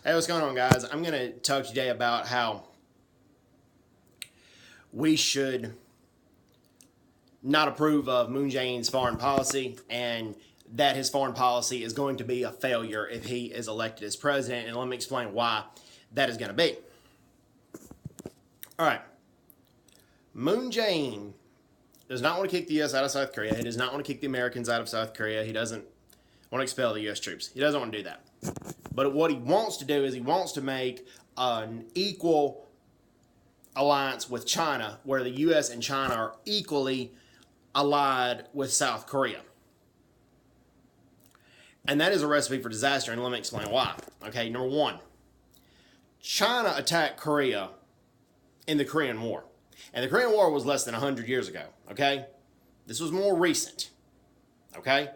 Hey, what's going on, guys? I'm going to talk today about how we should not approve of Moon Jae-In's foreign policy and that his foreign policy is going to be a failure if he is elected as president. And let me explain why that is going to be. All right. Moon Jae-In does not want to kick the U.S. out of South Korea. He does not want to kick the Americans out of South Korea. He doesn't want to expel the U.S. troops. He doesn't want to do that. But what he wants to do is he wants to make an equal alliance with China where the U.S. and China are equally allied with South Korea. And that is a recipe for disaster, and let me explain why. Okay, number one, China attacked Korea in the Korean War. And the Korean War was less than 100 years ago, okay? This was more recent, okay?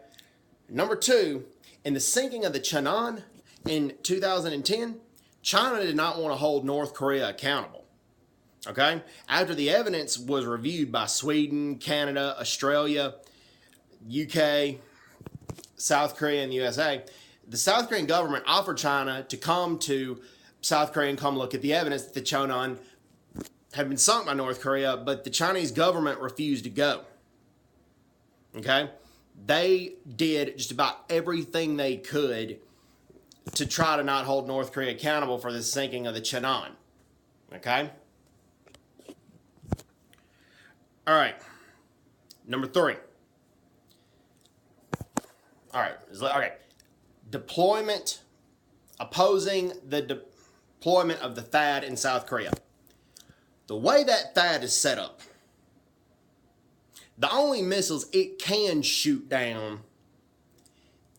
Number two, in the sinking of the Cheonan in 2010, China did not want to hold North Korea accountable, okay? After the evidence was reviewed by Sweden, Canada, Australia, UK, South Korea, and the USA, the South Korean government offered China to come to South Korea and come look at the evidence that the Cheonan had been sunk by North Korea, but the Chinese government refused to go, okay? They did just about everything they could to try to not hold North Korea accountable for the sinking of the Cheonan. Okay? All right. Number three. All right. Okay. Deployment, opposing the deployment of the THAAD in South Korea. The way that THAAD is set up, the only missiles it can shoot down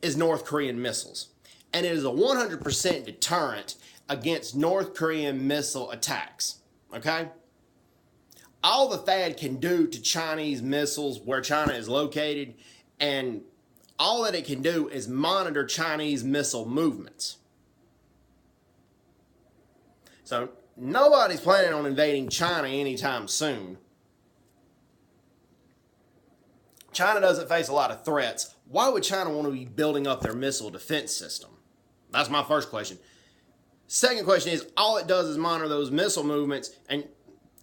is North Korean missiles. And it is a 100% deterrent against North Korean missile attacks. Okay? All the THAAD can do to Chinese missiles where China is located, and all that it can do is monitor Chinese missile movements. So nobody's planning on invading China anytime soon. China doesn't face a lot of threats. Why would China want to be building up their missile defense system? That's my first question. Second question is, all it does is monitor those missile movements, and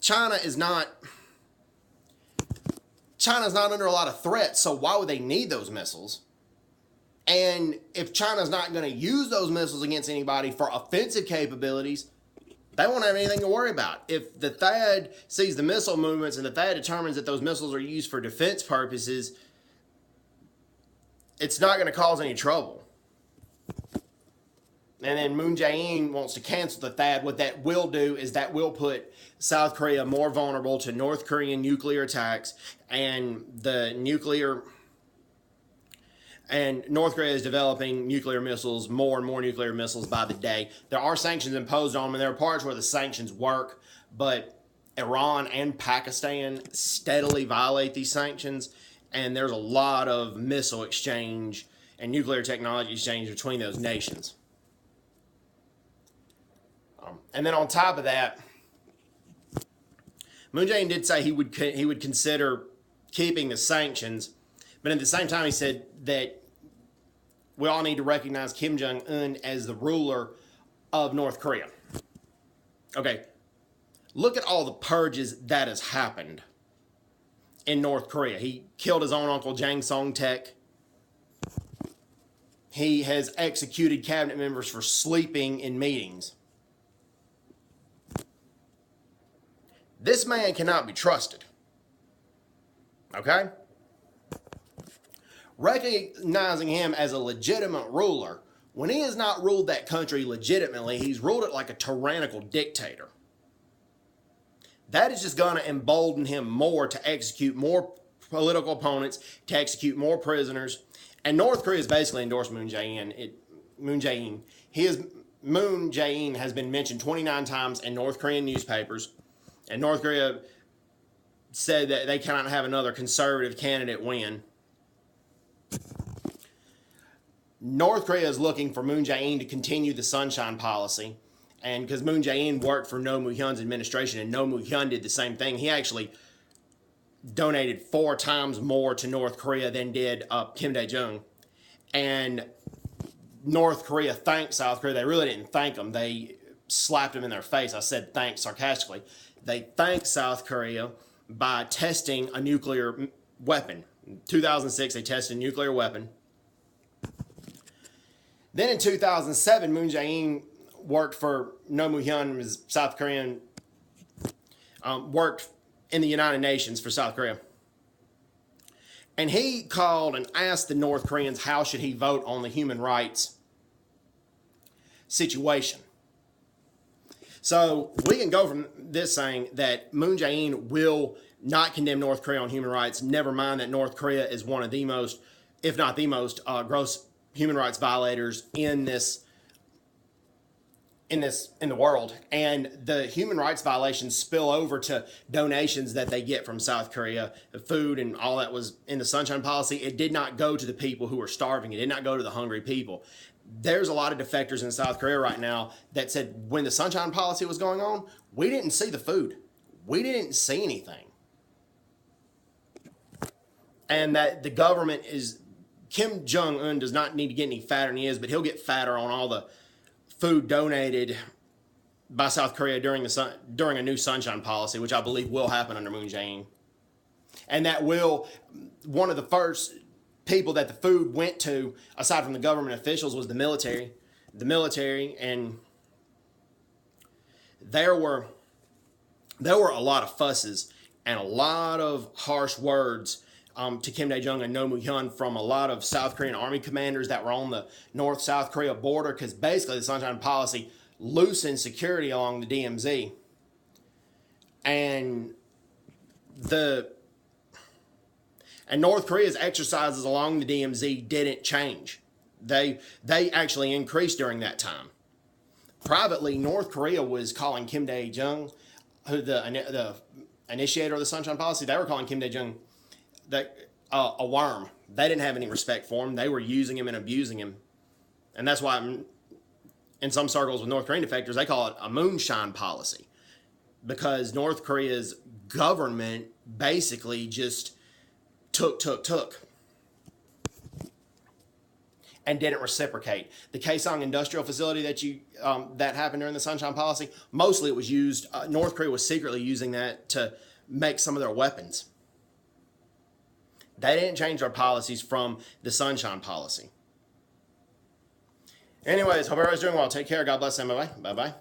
China's not under a lot of threat, so why would they need those missiles? And if China's not going to use those missiles against anybody for offensive capabilities, they won't have anything to worry about. If the THAAD sees the missile movements and the THAAD determines that those missiles are used for defense purposes, it's not going to cause any trouble. And then Moon Jae-In wants to cancel the THAAD. What that will do is that will put South Korea more vulnerable to North Korean nuclear attacks, and North Korea is developing nuclear missiles, more and more nuclear missiles by the day. There are sanctions imposed on them, and there are parts where the sanctions work, but Iran and Pakistan steadily violate these sanctions, and there's a lot of missile exchange and nuclear technology exchange between those nations. And then on top of that, Moon Jae-In did say he would consider keeping the sanctions, but at the same time he said that we all need to recognize Kim Jong-un as the ruler of North Korea. Okay, look at all the purges that has happened in North Korea. He killed his own uncle, Jang Song-taek. He has executed cabinet members for sleeping in meetings. This man cannot be trusted. Okay? Recognizing him as a legitimate ruler, when he has not ruled that country legitimately, he's ruled it like a tyrannical dictator. That is just going to embolden him more to execute more political opponents, to execute more prisoners. And North Korea has basically endorsed Moon Jae-In. Moon Jae-In has been mentioned 29 times in North Korean newspapers. And North Korea said that they cannot have another conservative candidate win. North Korea is looking for Moon Jae-In to continue the Sunshine Policy. And because Moon Jae-In worked for No Moo-hyun's administration, and No Moo-hyun did the same thing, he actually donated 4 times more to North Korea than did Kim Dae-jung. And North Korea thanked South Korea. They really didn't thank them. They slapped them in their face. I said thanks sarcastically. They thanked South Korea by testing a nuclear weapon. In 2006, they tested a nuclear weapon. Then in 2007, Moon Jae-In worked for No Moo-hyun, was South Korean, worked in the United Nations for South Korea. And he called and asked the North Koreans how should he vote on the human rights situation. So we can go from this saying that Moon Jae-In will not condemn North Korea on human rights, never mind that North Korea is one of the most, if not the most, gross human rights violators in the world, and the human rights violations spill over to donations that they get from South Korea, the food and all that was in the Sunshine Policy. It did not go to the people who were starving. It did not go to the hungry people. There's a lot of defectors in South Korea right now that said when the Sunshine Policy was going on, we didn't see the food. We didn't see anything. And that the government is, Kim Jong-un does not need to get any fatter than he is, but he'll get fatter on all the food donated by South Korea during a new Sunshine Policy, which I believe will happen under Moon Jae-In. And that will, one of the first people that the food went to, aside from the government officials, was the military. The military, and there were a lot of fusses and a lot of harsh words to Kim Dae-jung and No Moo-hyun from a lot of South Korean army commanders that were on the North-South Korea border, because basically the Sunshine Policy loosened security along the DMZ. And North Korea's exercises along the DMZ didn't change. They actually increased during that time. Privately, North Korea was calling Kim Dae-jung, who the initiator of the Sunshine Policy, they were calling Kim Dae-jung a worm. They didn't have any respect for him. They were using him and abusing him. And that's why in some circles with North Korean defectors, they call it a moonshine policy. Because North Korea's government basically just took. And didn't reciprocate. The Kaesong industrial facility that happened during the Sunshine Policy, mostly it was used, North Korea was secretly using that to make some of their weapons. They didn't change their policies from the Sunshine Policy. Anyways, hope everybody's doing well. Take care. God bless them. Bye-bye. Bye-bye.